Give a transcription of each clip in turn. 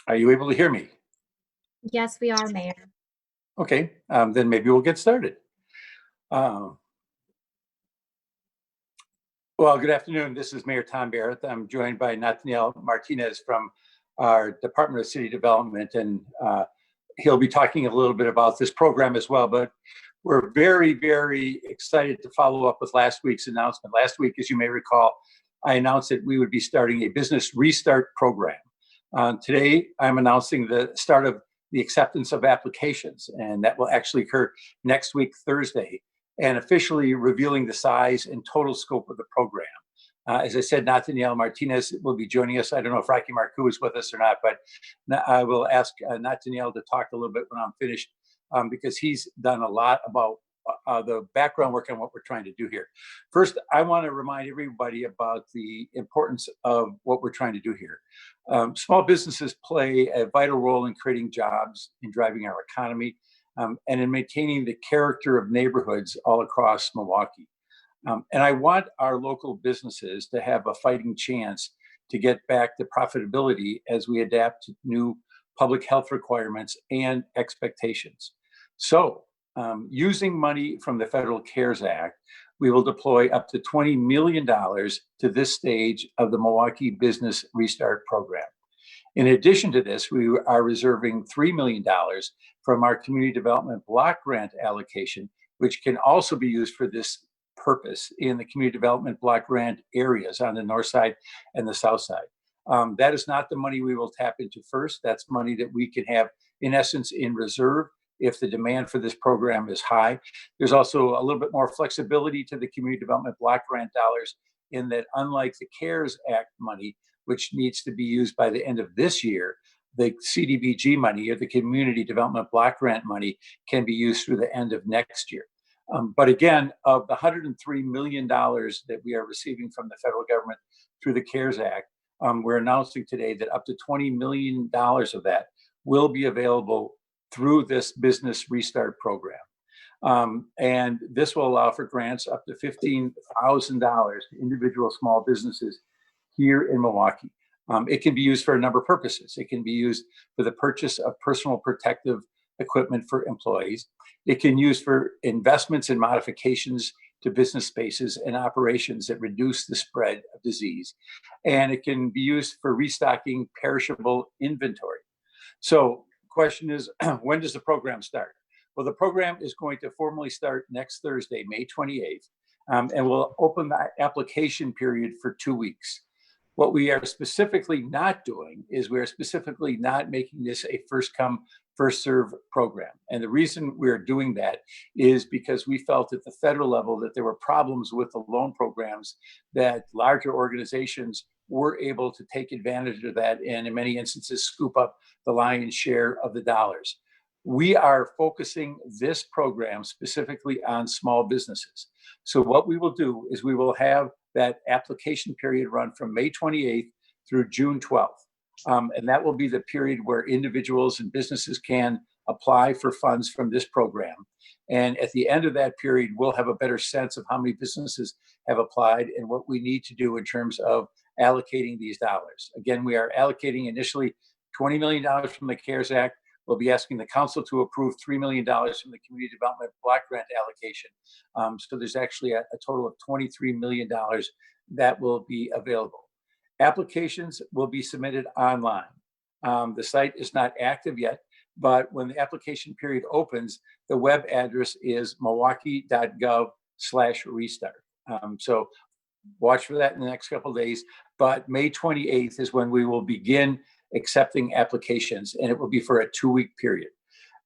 Are you able to hear me? Yes, we are, Mayor. Okay, then maybe we'll get started. Well, good afternoon. This is Mayor Tom Barrett. I'm joined by Nathaniel Martinez from our Department of City Development, and he'll be talking a little bit about this program as well. But we're very, very excited to follow up with last week's announcement. Last week, as you may recall, I announced that we would be starting a business restart program. Today, I'm announcing the start of the acceptance of applications, and that will actually occur next week, Thursday, and officially revealing the size and total scope of the program. As I said, Nathaniel Martinez will be joining us. I don't know if Rocky Marcoux is with us or not, but I will ask Nathaniel to talk a little bit when I'm finished, because he's done a lot about the background work on what we're trying to do here. First, I want to remind everybody about the importance of what we're trying to do here. Small businesses play a vital role in creating jobs, in driving our economy, and in maintaining the character of neighborhoods all across Milwaukee. And I want our local businesses to have a fighting chance to get back to profitability as we adapt to new public health requirements and expectations. So, using money from the Federal CARES Act, we will deploy up to $20 million to this stage of the Milwaukee Business Restart Program. In addition to this, we are reserving $3 million from our Community Development Block Grant allocation, which can also be used for this purpose in the Community Development Block Grant areas on the north side and the south side. That is not the money we will tap into first. That's money that we can have, in essence, in reserve if the demand for this program is high. There's also a little bit more flexibility to the Community Development Block Grant dollars in that, unlike the CARES Act money, which needs to be used by the end of this year, the CDBG money, or the Community Development Block Grant money, can be used through the end of next year. But again, of the $103 million that we are receiving from the federal government through the CARES Act, we're announcing today that up to $20 million of that will be available through this business restart program. And this will allow for grants up to $15,000 to individual small businesses here in Milwaukee. It can be used for a number of purposes. It can be used for the purchase of personal protective equipment for employees. It can be used for investments and modifications to business spaces and operations that reduce the spread of disease. And it can be used for restocking perishable inventory. So the question is, when does the program start? Well, the program is going to formally start next Thursday, May 28th, and we'll open the application period for 2 weeks. What we are specifically not doing is we are specifically not making this a first come, first serve program. And the reason we're doing that is because we felt at the federal level that there were problems with the loan programs, that larger organizations were able to take advantage of that and in many instances scoop up the lion's share of the dollars. We are focusing this program specifically on small businesses. So what we will do is we will have that application period run from May 28th through June 12th. And that will be the period where individuals and businesses can apply for funds from this program. And at the end of that period, we'll have a better sense of how many businesses have applied and what we need to do in terms of allocating these dollars. Again, we are allocating initially $20 million from the CARES Act. We'll be asking the council to approve $3 million from the Community Development Block Grant allocation. So there's actually a total of $23 million that will be available. Applications will be submitted online. The site is not active yet, but when the application period opens, the web address is milwaukee.gov/restart. So watch for that in the next couple of days. But May 28th is when we will begin accepting applications, and it will be for a 2-week period.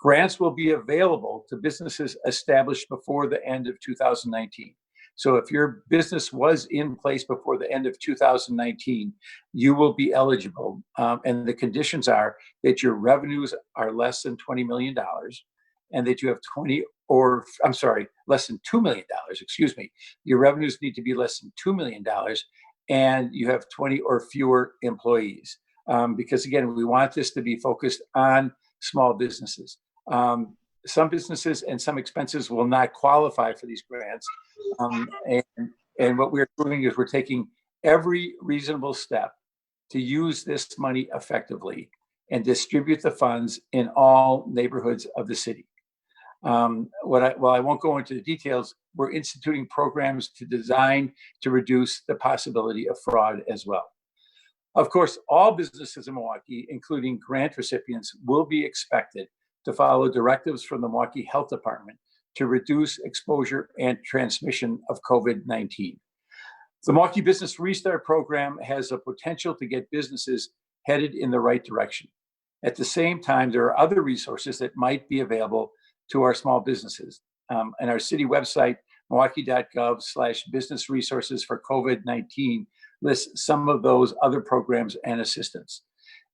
Grants will be available to businesses established before the end of 2019. So if your business was in place before the end of 2019, you will be eligible. And the conditions are that your revenues are less than $20 million and that you have less than $2 million, excuse me. Your revenues need to be less than $2 million and you have 20 or fewer employees. Because again, we want this to be focused on small businesses. Some businesses and some expenses will not qualify for these grants. And what we're doing is we're taking every reasonable step to use this money effectively. and distribute the funds in all neighborhoods of the city. While I won't go into the details, we're instituting programs designed to reduce the possibility of fraud as well. Of course, all businesses in Milwaukee, including grant recipients, will be expected to follow directives from the Milwaukee Health Department to reduce exposure and transmission of COVID-19. The Milwaukee Business Restart Program has the potential to get businesses headed in the right direction. At the same time, there are other resources that might be available to our small businesses. And our city website, milwaukee.gov/business resources for COVID-19, lists some of those other programs and assistance.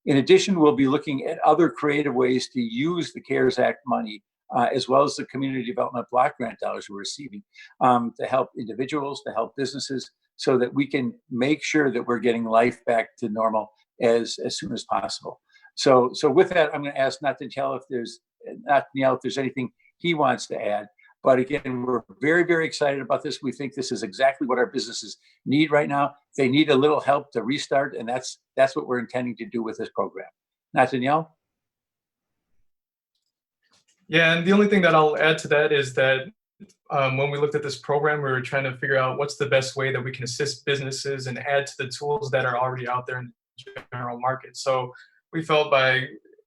In addition, we'll be looking at other creative ways to use the CARES Act money, as well as the Community Development Block Grant dollars we're receiving, to help individuals, to help businesses, so that we can make sure that we're getting life back to normal as soon as possible. So with that, I'm going to ask Nathaniel if there's anything he wants to add. But again, we're very, very excited about this. We think this is exactly what our businesses need right now. They need a little help to restart, and that's what we're intending to do with this program. Nathaniel? Yeah, and the only thing that I'll add to that is that when we looked at this program, we were trying to figure out what's the best way that we can assist businesses and add to the tools that are already out there in the general market. So we felt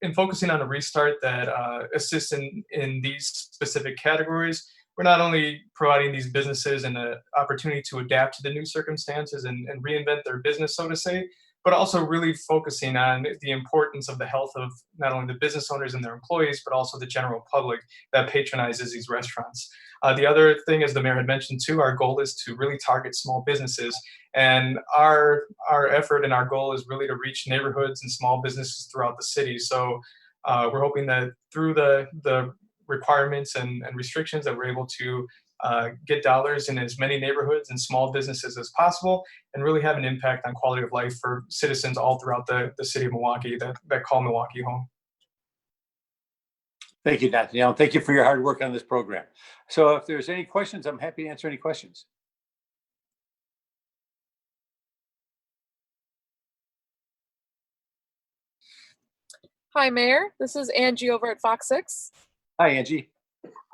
in focusing on a restart that assists in these specific categories, we're not only providing these businesses an opportunity to adapt to the new circumstances and reinvent their business, so to say, but also really focusing on the importance of the health of not only the business owners and their employees, but also the general public that patronizes these restaurants. The other thing, as the mayor had mentioned too, our goal is to really target small businesses. And our effort and our goal is really to reach neighborhoods and small businesses throughout the city. So we're hoping that through the requirements and restrictions that we're able to get dollars in as many neighborhoods and small businesses as possible, and really have an impact on quality of life for citizens all throughout the city of Milwaukee that call Milwaukee home. Thank you, Nathaniel. Thank you for your hard work on this program. So if there's any questions, I'm happy to answer any questions. Hi, Mayor. This is Angie over at Fox 6. Hi, Angie.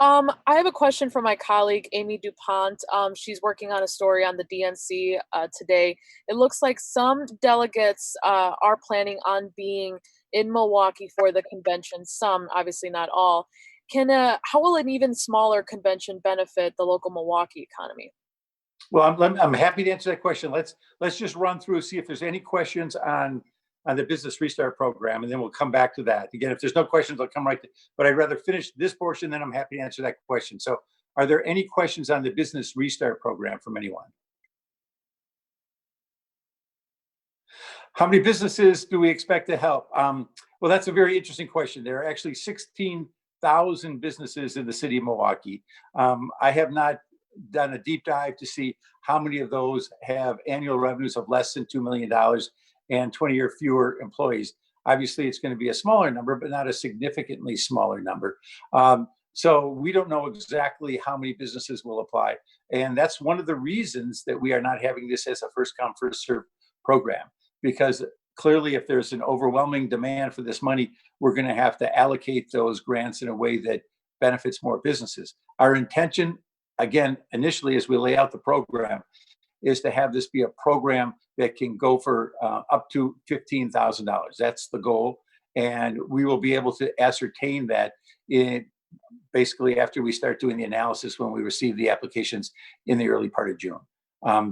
I have a question for my colleague, Amy DuPont. She's working on a story on the DNC today. It looks like some delegates are planning on being in Milwaukee for the convention. Some, obviously not all. How will an even smaller convention benefit the local Milwaukee economy? Well, I'm happy to answer that question. Let's just run through, see if there's any questions on the Business Restart Program, and then we'll come back to that. Again, if there's no questions, I'll come right to, but I'd rather finish this portion, then I'm happy to answer that question. So are there any questions on the Business Restart Program from anyone? How many businesses do we expect to help? Well, that's a very interesting question. There are actually 16,000 businesses in the city of Milwaukee. I have not done a deep dive to see how many of those have annual revenues of less than $2 million and 20 or fewer employees. Obviously, it's going to be a smaller number, but not a significantly smaller number. So we don't know exactly how many businesses will apply. And that's one of the reasons that we are not having this as a first come, first serve program, because clearly if there's an overwhelming demand for this money, we're going to have to allocate those grants in a way that benefits more businesses. Our intention, again, initially, as we lay out the program, is to have this be a program that can go for up to $15,000. That's the goal. And we will be able to ascertain that basically after we start doing the analysis when we receive the applications in the early part of June.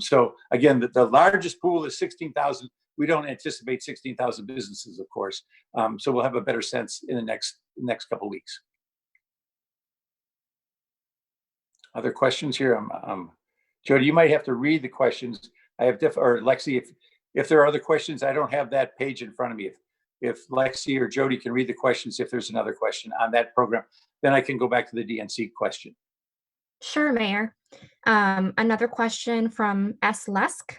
So again, the largest pool is 16,000. We don't anticipate 16,000 businesses, of course. So we'll have a better sense in the next couple of weeks. Other questions here? Jody, you might have to read the questions. I have or Lexi, if there are other questions, I don't have that page in front of me. If Lexi or Jody can read the questions, if there's another question on that program, then I can go back to the DNC question. Sure, Mayor. Another question from S. Lesk.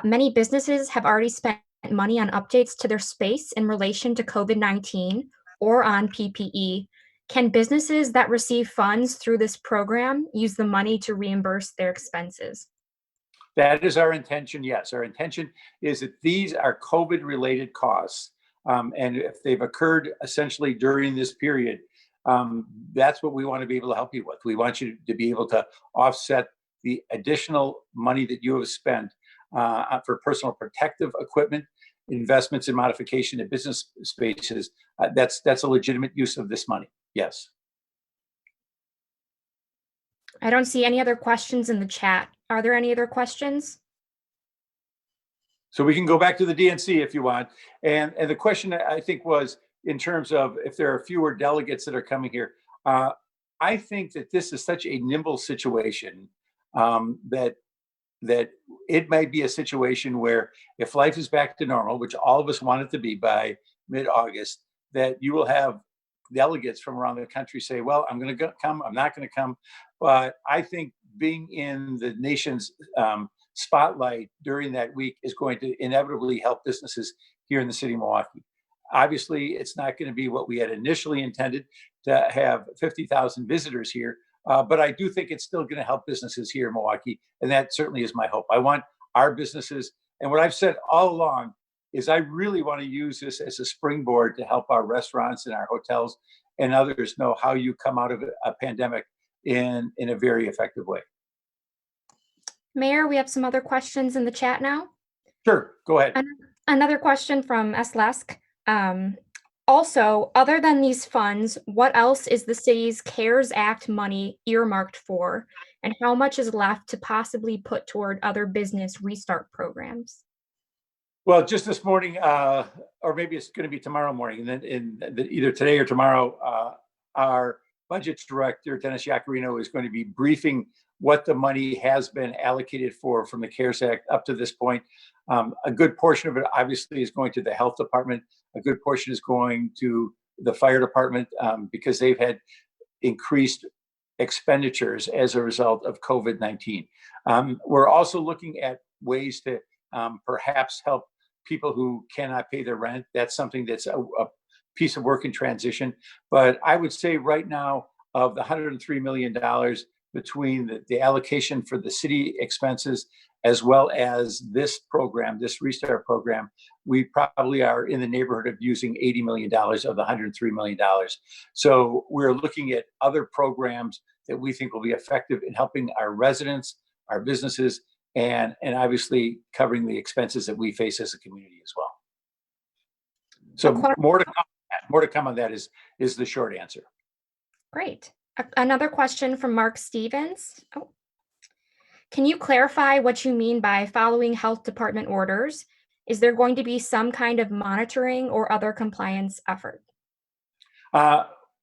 Many businesses have already spent money on updates to their space in relation to COVID-19 or on PPE. Can businesses that receive funds through this program use the money to reimburse their expenses? That is our intention, yes. Our intention is that these are COVID-related costs And if they've occurred essentially during this period, that's what we want to be able to help you with. We want you to be able to offset the additional money that you have spent for personal protective equipment, investments in modification of business spaces. That's a legitimate use of this money. Yes. I don't see any other questions in the chat. Are there any other questions? So we can go back to the DNC if you want. And the question I think was in terms of if there are fewer delegates that are coming here. I think that this is such a nimble situation that it might be a situation where if life is back to normal, which all of us want it to be by mid-August, that you will have delegates from around the country say, well, I'm going to come, I'm not going to come. But I think being in the nation's spotlight during that week is going to inevitably help businesses here in the city of Milwaukee. Obviously, it's not going to be what we had initially intended to have 50,000 visitors here, but I do think it's still going to help businesses here in Milwaukee, and that certainly is my hope. I want our businesses, and what I've said all along is I really want to use this as a springboard to help our restaurants and our hotels and others know how you come out of a pandemic in a very effective way. Mayor, we have some other questions in the chat now. Sure, go ahead. Another question from S. Lesk. Also, other than these funds, what else is the city's CARES Act money earmarked for? And how much is left to possibly put toward other business restart programs? Well, just this morning, or maybe it's going to be tomorrow morning, and then either today or tomorrow, our budget director, Dennis Yacarino, is going to be briefing what the money has been allocated for from the CARES Act up to this point. A good portion of it obviously is going to the health department. A good portion is going to the fire department because they've had increased expenditures as a result of COVID-19. We're also looking at ways to perhaps help people who cannot pay their rent. That's something that's a piece of work in transition. But I would say right now, of the $103 million between the allocation for the city expenses as well as this program, this restart program, we probably are in the neighborhood of using $80 million of the $103 million. So we're looking at other programs that we think will be effective in helping our residents, our businesses, and obviously covering the expenses that we face as a community as well. So more to come on that is the short answer. Great. Another question from Mark Stevens. Oh. Can you clarify what you mean by following health department orders? Is there going to be some kind of monitoring or other compliance effort?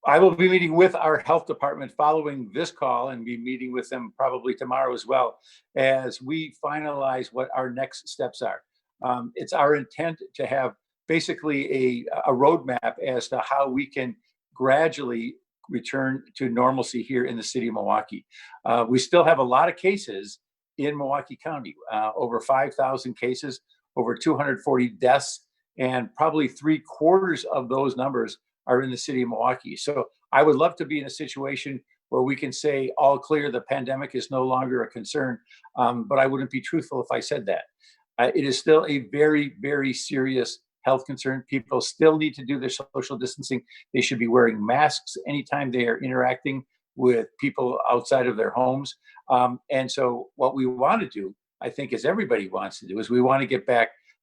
I will be meeting with our health department following this call and be meeting with them probably tomorrow as well as we finalize what our next steps are. It's our intent to have basically a roadmap as to how we can gradually return to normalcy here in the city of Milwaukee. We still have a lot of cases in Milwaukee County, over 5,000 cases, over 240 deaths, and probably 3/4 of those numbers are in the city of Milwaukee. So I would love to be in a situation where we can say all clear, the pandemic is no longer a concern, but I wouldn't be truthful if I said that. It is still a very, very serious health concern. People still need to do their social distancing. They should be wearing masks anytime they are interacting with people outside of their homes. And so what we want to do, I think, as everybody wants to do, is we want to get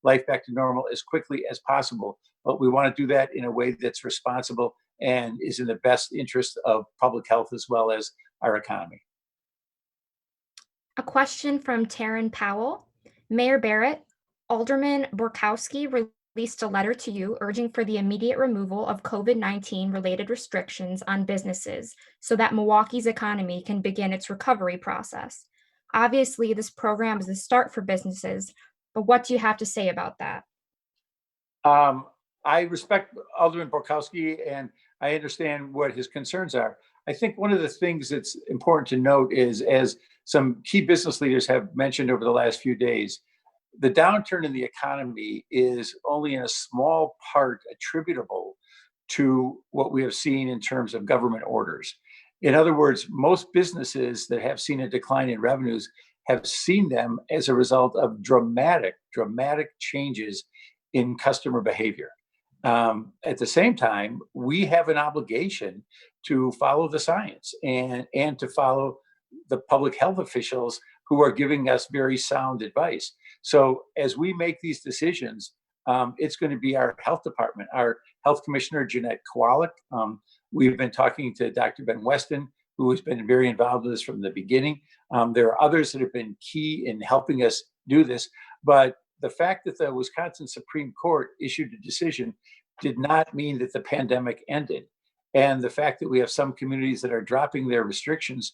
life back to normal as quickly as possible. But we want to do that in a way that's responsible and is in the best interest of public health as well as our economy. A question from Taryn Powell. Mayor Barrett, Alderman Borkowski released a letter to you urging for the immediate removal of COVID-19 related restrictions on businesses so that Milwaukee's economy can begin its recovery process. Obviously, this program is a start for businesses, but what do you have to say about that? I respect Alderman Borkowski and I understand what his concerns are. I think one of the things that's important to note is, as some key business leaders have mentioned over the last few days, the downturn in the economy is only in a small part attributable to what we have seen in terms of government orders. In other words, most businesses that have seen a decline in revenues have seen them as a result of dramatic changes in customer behavior. At the same time, we have an obligation to follow the science and to follow the public health officials who are giving us very sound advice. So as we make these decisions, it's going to be our health department, our health commissioner, Jeanette Kowalik. We've been talking to Dr. Ben Weston, who has been very involved in this from the beginning. There are others that have been key in helping us do this, but the fact that the Wisconsin Supreme Court issued a decision did not mean that the pandemic ended. And the fact that we have some communities that are dropping their restrictions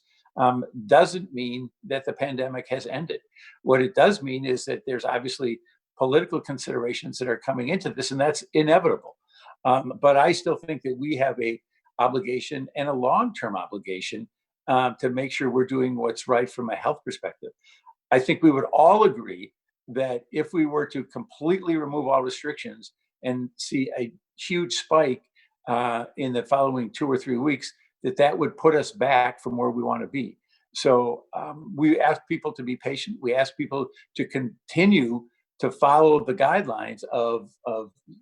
doesn't mean that the pandemic has ended. What it does mean is that there's obviously political considerations that are coming into this, and that's inevitable. But I still think that we have a obligation and a long-term obligation to make sure we're doing what's right from a health perspective. I think we would all agree that if we were to completely remove all restrictions and see a huge spike in the following 2 or 3 weeks, that would put us back from where we want to be. So we ask people to be patient. We ask people to continue to follow the guidelines of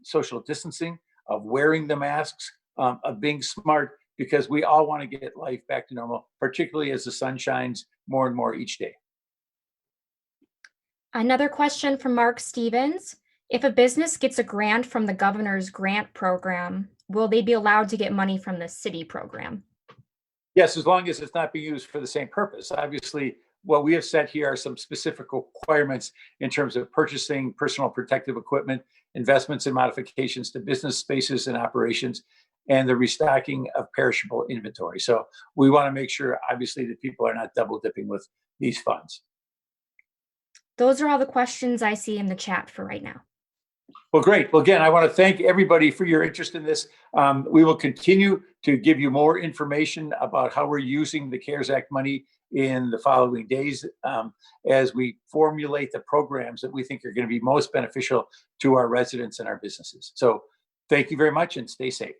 social distancing, of wearing the masks, of being smart, because we all want to get life back to normal, particularly as the sun shines more and more each day. Another question from Mark Stevens. If a business gets a grant from the governor's grant program, will they be allowed to get money from the city program? Yes, as long as it's not being used for the same purpose. Obviously, what we have set here are some specific requirements in terms of purchasing personal protective equipment, investments and modifications to business spaces and operations, and the restocking of perishable inventory. So we want to make sure, obviously, that people are not double dipping with these funds. Those are all the questions I see in the chat for right now. Well, great. Well, again, I want to thank everybody for your interest in this. We will continue to give you more information about how we're using the CARES Act money in the following days as we formulate the programs that we think are going to be most beneficial to our residents and our businesses. So thank you very much and stay safe.